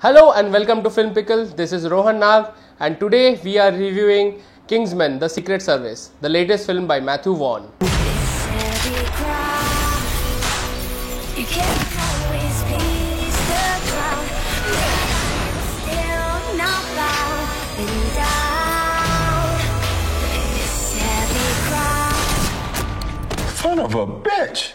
Hello and welcome to Film Pickle. This is Rohan Nag and today we are reviewing Kingsman: The Secret Service, the latest film by Matthew Vaughn. Son of a bitch!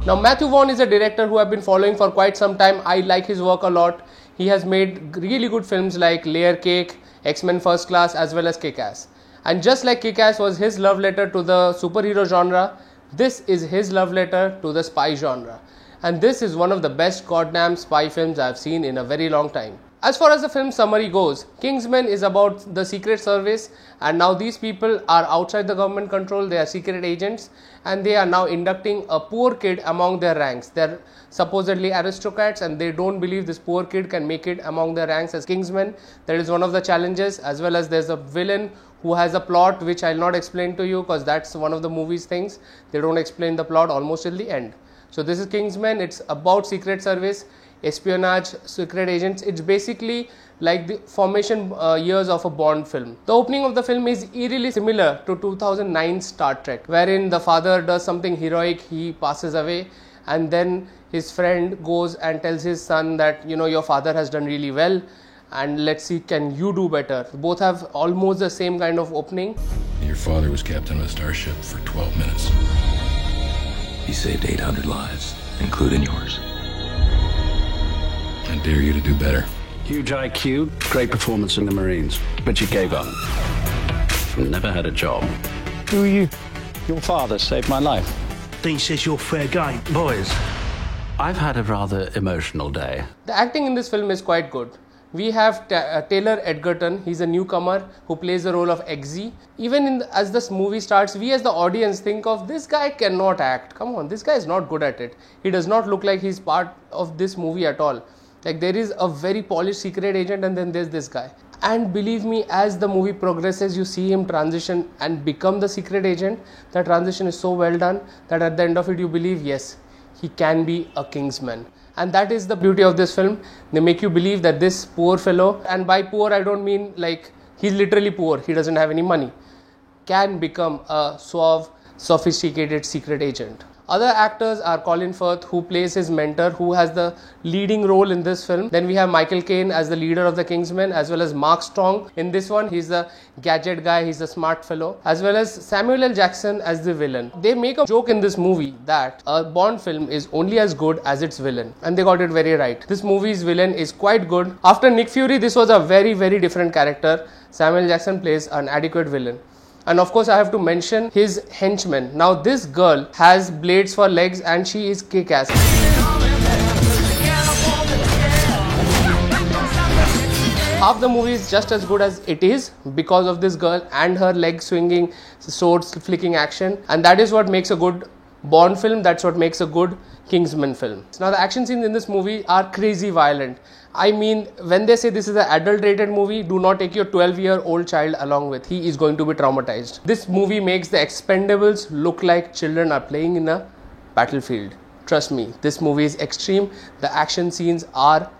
Now Matthew Vaughn is a director who I've been following for quite some time. I like his work a lot. He has made really good films like Layer Cake, X-Men First Class as well as Kick-Ass. And just like Kick-Ass was his love letter to the superhero genre, this is his love letter to the spy genre. And this is one of the best goddamn spy films I've seen in a very long time. As far as the film summary goes, Kingsman is about the Secret Service, and now these people are outside the government control. They are secret agents and they are now inducting a poor kid among their ranks. They're supposedly aristocrats and they don't believe this poor kid can make it among their ranks as Kingsman. That is one of the challenges, as well as there's a villain who has a plot which I'll not explain to you because that's one of the movie's things. They don't explain the plot almost till the end. So this is Kingsman. It's about Secret Service, espionage, secret agents. It's basically like the formation years of a Bond film. The opening of the film is eerily similar to 2009 Star Trek, wherein the father does something heroic, he passes away, and then his friend goes and tells his son that, you know, your father has done really well and let's see, can you do better? Both have almost the same kind of opening. Your father was captain of a starship for 12 minutes. He saved 800 lives, including yours. I dare you to do better. Huge IQ, great performance in the Marines, but you gave up. Never had a job. Who are you? Your father saved my life. Dean says you're fair game. Boys. I've had a rather emotional day. The acting in this film is quite good. We have Taylor Edgerton. He's a newcomer who plays the role of Eggsy. Even as this movie starts, we as the audience think of, this guy cannot act. Come on, this guy is not good at it. He does not look like he's part of this movie at all. Like, there is a very polished secret agent and then there's this guy. And believe me, as the movie progresses, you see him transition and become the secret agent. The transition is so well done that at the end of it you believe, yes, he can be a Kingsman. And that is the beauty of this film. They make you believe that this poor fellow, and by poor I don't mean like he's literally poor, he doesn't have any money, can become a suave, sophisticated secret agent. Other actors are Colin Firth, who plays his mentor, who has the leading role in this film. Then we have Michael Caine as the leader of the Kingsmen, as well as Mark Strong. In this one, he's the gadget guy, he's the smart fellow, as well as Samuel L. Jackson as the villain. They make a joke in this movie that a Bond film is only as good as its villain. And they got it very right. This movie's villain is quite good. After Nick Fury, this was a very, very different character. Samuel Jackson plays an adequate villain. And of course I have to mention his henchman. Now this girl has blades for legs and she is kick-ass. Half the movie is just as good as it is because of this girl and her leg swinging, sword flicking action. And that is what makes a good Bond film, that's what makes a good Kingsman film. Now the action scenes in this movie are crazy violent. I mean, when they say this is an adult-rated movie, do not take your 12-year-old child along with. He is going to be traumatized. This movie makes the Expendables look like children are playing in a battlefield. Trust me, this movie is extreme. The action scenes are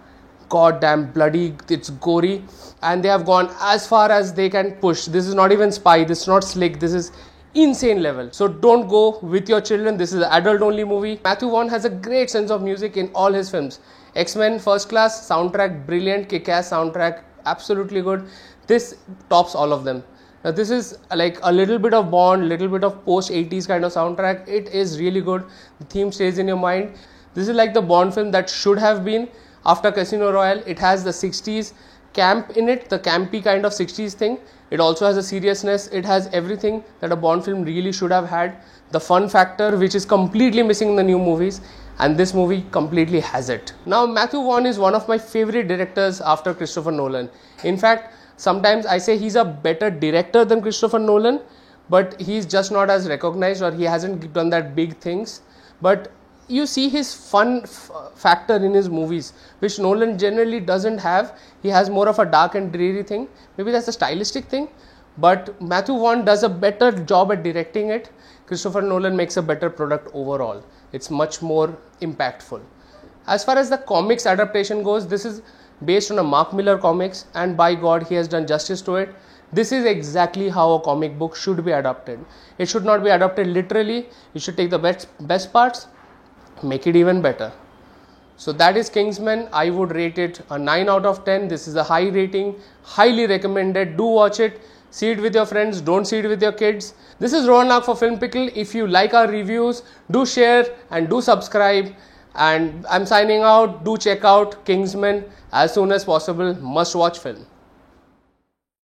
goddamn bloody, it's gory, and they have gone as far as they can push. This is not even spy, this is not slick, this is insane level. So don't go with your children. This is an adult only movie. Matthew Vaughn has a great sense of music in all his films. X-Men First Class soundtrack brilliant, Kick-Ass soundtrack absolutely good. This tops all of them. Now this is like a little bit of Bond, little bit of post 80s kind of soundtrack. It is really good. The theme stays in your mind. This is like the Bond film that should have been after Casino Royale. It has the 60s camp in it, the campy kind of 60s thing. It also has a seriousness. It has everything that a Bond film really should have had. The fun factor, which is completely missing in the new movies, and this movie completely has it. Now Matthew Vaughn is one of my favorite directors after Christopher Nolan. In fact, sometimes I say he's a better director than Christopher Nolan, but he's just not as recognized, or he hasn't done that big things. But you see his fun factor in his movies, which Nolan generally doesn't have. He has more of a dark and dreary thing. Maybe that's a stylistic thing, but Matthew Vaughn does a better job at directing it. Christopher Nolan makes a better product overall. It's much more impactful. As far as the comics adaptation goes, this is based on a Mark Millar comics, and by God, he has done justice to it. This is exactly how a comic book should be adapted. It should not be adapted literally. You should take the best parts, make it even better. So that is Kingsman. I would rate it a 9 out of 10. This is a high rating, highly recommended. Do watch it. See it with your friends. Don't see it with your kids. This is Rohan Nag for Film Pickle. If you like our reviews, do share and do subscribe. And I'm signing out. Do check out Kingsman as soon as possible. Must watch film.